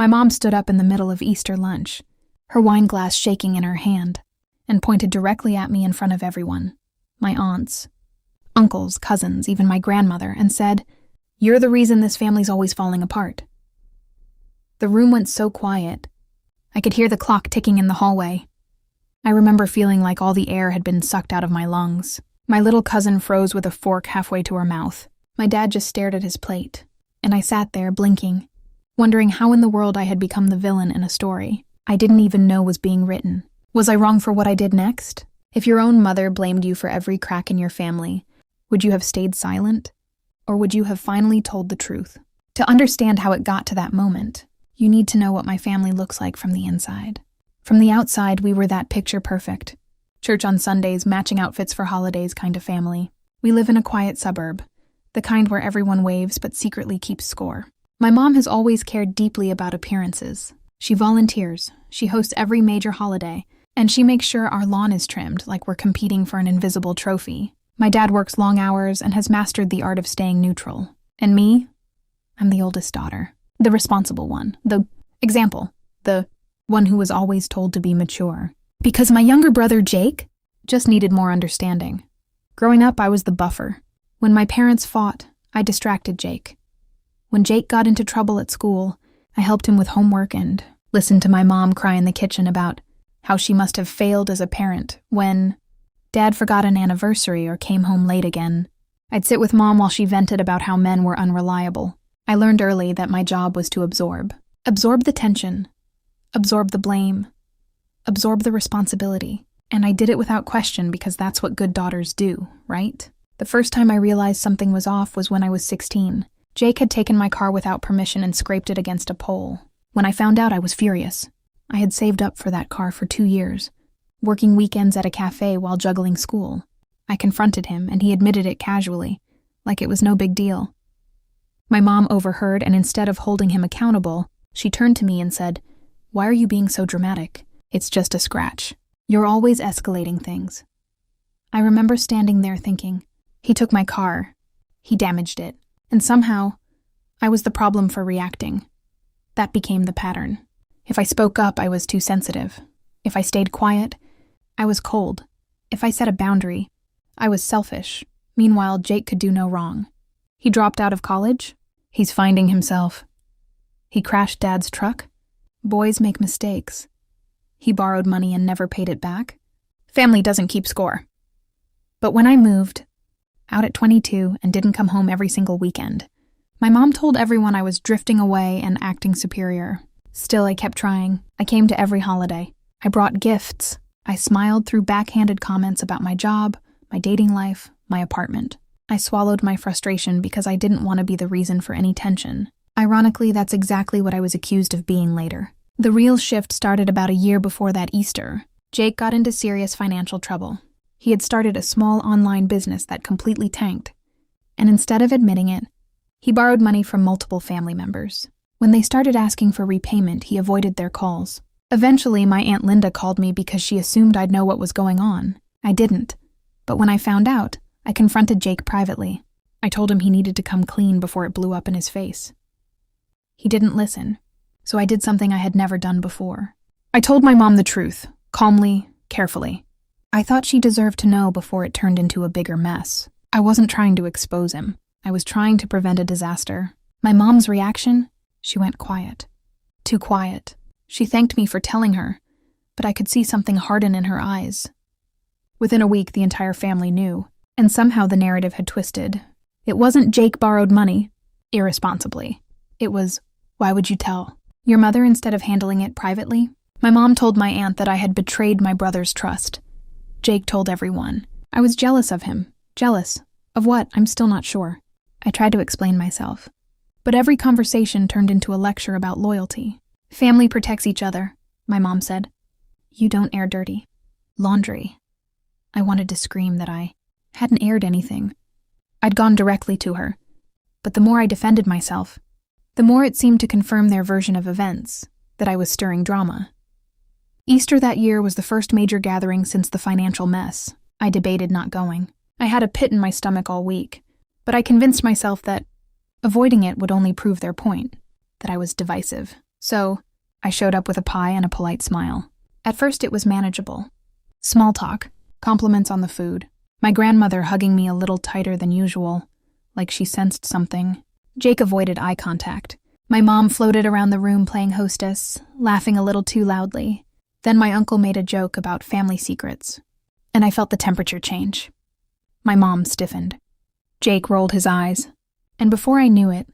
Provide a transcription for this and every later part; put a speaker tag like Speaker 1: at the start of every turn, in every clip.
Speaker 1: My mom stood up in the middle of Easter lunch, her wine glass shaking in her hand, and pointed directly at me in front of everyone, my aunts, uncles, cousins, even my grandmother, and said, "You're the reason this family's always falling apart." The room went so quiet. I could hear the clock ticking in the hallway. I remember feeling like all the air had been sucked out of my lungs. My little cousin froze with a fork halfway to her mouth. My dad just stared at his plate, and I sat there blinking, wondering how in the world I had become the villain in a story I didn't even know was being written. Was I wrong for what I did next? If your own mother blamed you for every crack in your family, would you have stayed silent? Or would you have finally told the truth? To understand how it got to that moment, you need to know what my family looks like from the inside. From the outside, we were that picture-perfect, church on Sundays, matching outfits for holidays kind of family. We live in a quiet suburb, the kind where everyone waves but secretly keeps score. My mom has always cared deeply about appearances. She volunteers, she hosts every major holiday, and she makes sure our lawn is trimmed like we're competing for an invisible trophy. My dad works long hours and has mastered the art of staying neutral. And me? I'm the oldest daughter, the responsible one, the example, the one who was always told to be mature. Because my younger brother, Jake, just needed more understanding. Growing up, I was the buffer. When my parents fought, I distracted Jake. When Jake got into trouble at school, I helped him with homework and listened to my mom cry in the kitchen about how she must have failed as a parent when Dad forgot an anniversary or came home late again. I'd sit with Mom while she vented about how men were unreliable. I learned early that my job was to absorb the tension, absorb the blame, absorb the responsibility. And I did it without question because that's what good daughters do, right? The first time I realized something was off was when I was 16. Jake had taken my car without permission and scraped it against a pole. When I found out, I was furious. I had saved up for that car for 2 years, working weekends at a cafe while juggling school. I confronted him, and he admitted it casually, like it was no big deal. My mom overheard, and instead of holding him accountable, she turned to me and said, "Why are you being so dramatic? It's just a scratch. You're always escalating things." I remember standing there thinking, he took my car, he damaged it, and somehow, I was the problem for reacting. That became the pattern. If I spoke up, I was too sensitive. If I stayed quiet, I was cold. If I set a boundary, I was selfish. Meanwhile, Jake could do no wrong. He dropped out of college. He's finding himself. He crashed Dad's truck. Boys make mistakes. He borrowed money and never paid it back. Family doesn't keep score. But when I moved, out at 22 and didn't come home every single weekend, my mom told everyone I was drifting away and acting superior. Still, I kept trying. I came to every holiday. I brought gifts. I smiled through backhanded comments about my job, my dating life, my apartment. I swallowed my frustration because I didn't want to be the reason for any tension. Ironically, that's exactly what I was accused of being later. The real shift started about a year before that Easter. Jake got into serious financial trouble. He had started a small online business that completely tanked, and instead of admitting it, he borrowed money from multiple family members. When they started asking for repayment, he avoided their calls. Eventually, my Aunt Linda called me because she assumed I'd know what was going on. I didn't. But when I found out, I confronted Jake privately. I told him he needed to come clean before it blew up in his face. He didn't listen, so I did something I had never done before. I told my mom the truth, calmly, carefully. I thought she deserved to know before it turned into a bigger mess. I wasn't trying to expose him. I was trying to prevent a disaster. My mom's reaction? She went quiet. Too quiet. She thanked me for telling her, but I could see something harden in her eyes. Within a week, the entire family knew, and somehow the narrative had twisted. It wasn't Jake borrowed money, irresponsibly. It was, why would you tell? Your mother instead of handling it privately? My mom told my aunt that I had betrayed my brother's trust. Jake told everyone. I was jealous of him. Jealous. Of what? I'm still not sure. I tried to explain myself. But every conversation turned into a lecture about loyalty. Family protects each other, my mom said. You don't air dirty laundry. I wanted to scream that I hadn't aired anything. I'd gone directly to her. But the more I defended myself, the more it seemed to confirm their version of events, that I was stirring drama. Easter that year was the first major gathering since the financial mess. I debated not going. I had a pit in my stomach all week, but I convinced myself that avoiding it would only prove their point, that I was divisive. So, I showed up with a pie and a polite smile. At first it was manageable. Small talk, compliments on the food, my grandmother hugging me a little tighter than usual, like she sensed something. Jake avoided eye contact. My mom floated around the room playing hostess, laughing a little too loudly. Then my uncle made a joke about family secrets, and I felt the temperature change. My mom stiffened. Jake rolled his eyes, and before I knew it,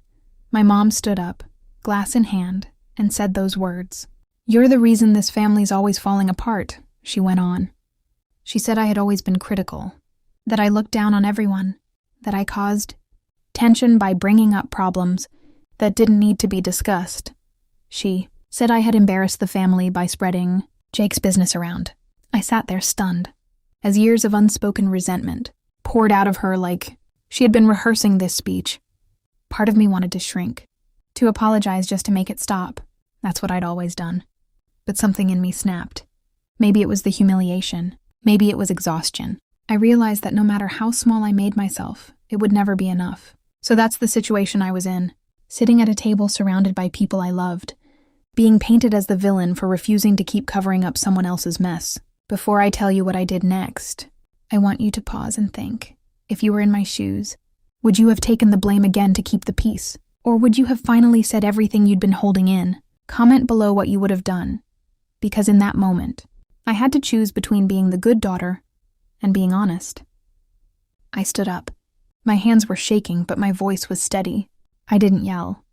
Speaker 1: my mom stood up, glass in hand, and said those words. "You're the reason this family's always falling apart," she went on. She said I had always been critical, that I looked down on everyone, that I caused tension by bringing up problems that didn't need to be discussed. She said I had embarrassed the family by spreading Jake's business around. I sat there stunned, as years of unspoken resentment poured out of her like she had been rehearsing this speech. Part of me wanted to shrink, to apologize just to make it stop. That's what I'd always done. But something in me snapped. Maybe it was the humiliation. Maybe it was exhaustion. I realized that no matter how small I made myself, it would never be enough. So that's the situation I was in, sitting at a table surrounded by people I loved, being painted as the villain for refusing to keep covering up someone else's mess. Before I tell you what I did next, I want you to pause and think. If you were in my shoes, would you have taken the blame again to keep the peace? Or would you have finally said everything you'd been holding in? Comment below what you would have done. Because in that moment, I had to choose between being the good daughter and being honest. I stood up. My hands were shaking, but my voice was steady. I didn't yell.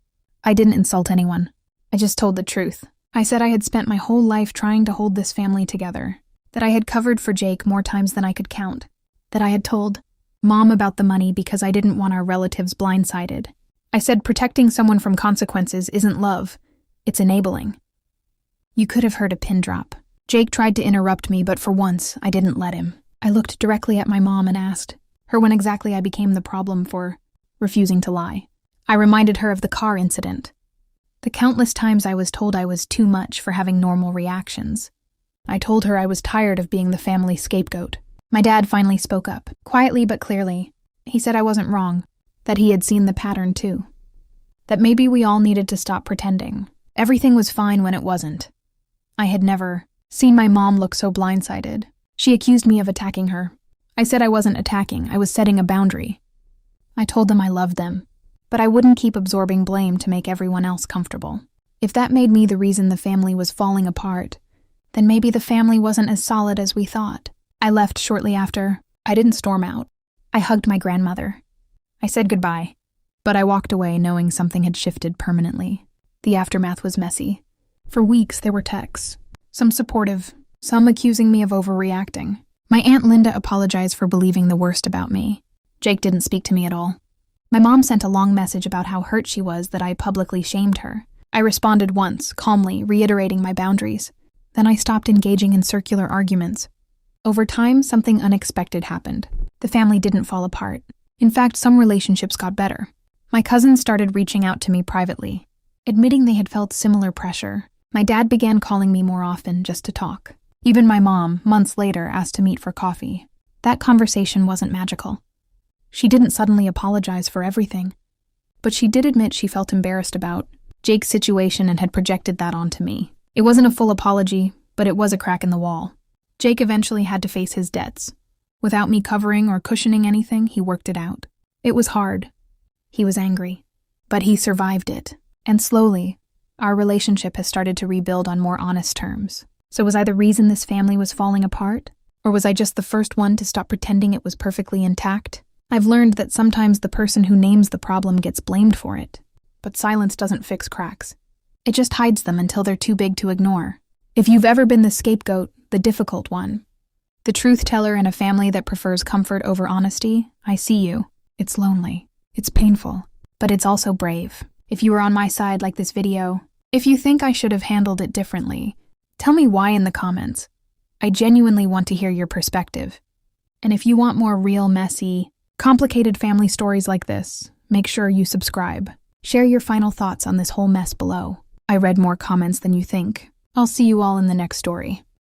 Speaker 1: I didn't insult anyone. I just told the truth. I said I had spent my whole life trying to hold this family together, that I had covered for Jake more times than I could count, that I had told Mom about the money because I didn't want our relatives blindsided. I said protecting someone from consequences isn't love, it's enabling. You could have heard a pin drop. Jake tried to interrupt me, but for once, I didn't let him. I looked directly at my mom and asked her when exactly I became the problem for refusing to lie. I reminded her of the car incident, the countless times I was told I was too much for having normal reactions. I told her I was tired of being the family scapegoat. My dad finally spoke up, quietly but clearly. He said I wasn't wrong, that he had seen the pattern too. That maybe we all needed to stop pretending. Everything was fine when it wasn't. I had never seen my mom look so blindsided. She accused me of attacking her. I said I wasn't attacking, I was setting a boundary. I told them I loved them, but I wouldn't keep absorbing blame to make everyone else comfortable. If that made me the reason the family was falling apart, then maybe the family wasn't as solid as we thought. I left shortly after. I didn't storm out. I hugged my grandmother. I said goodbye, but I walked away knowing something had shifted permanently. The aftermath was messy. For weeks there were texts, some supportive, some accusing me of overreacting. My Aunt Linda apologized for believing the worst about me. Jake didn't speak to me at all. My mom sent a long message about how hurt she was that I publicly shamed her. I responded once, calmly, reiterating my boundaries. Then I stopped engaging in circular arguments. Over time, something unexpected happened. The family didn't fall apart. In fact, some relationships got better. My cousins started reaching out to me privately, admitting they had felt similar pressure. My dad began calling me more often just to talk. Even my mom, months later, asked to meet for coffee. That conversation wasn't magical. She didn't suddenly apologize for everything, but she did admit she felt embarrassed about Jake's situation and had projected that onto me. It wasn't a full apology, but it was a crack in the wall. Jake eventually had to face his debts. Without me covering or cushioning anything, he worked it out. It was hard. He was angry. But he survived it. And slowly, our relationship has started to rebuild on more honest terms. So was I the reason this family was falling apart? Or was I just the first one to stop pretending it was perfectly intact? I've learned that sometimes the person who names the problem gets blamed for it. But silence doesn't fix cracks. It just hides them until they're too big to ignore. If you've ever been the scapegoat, the difficult one, the truth teller in a family that prefers comfort over honesty, I see you. It's lonely. It's painful. But it's also brave. If you were on my side like this video, if you think I should have handled it differently, tell me why in the comments. I genuinely want to hear your perspective. And if you want more real, messy, complicated family stories like this, make sure you subscribe. Share your final thoughts on this whole mess below. I read more comments than you think. I'll see you all in the next story.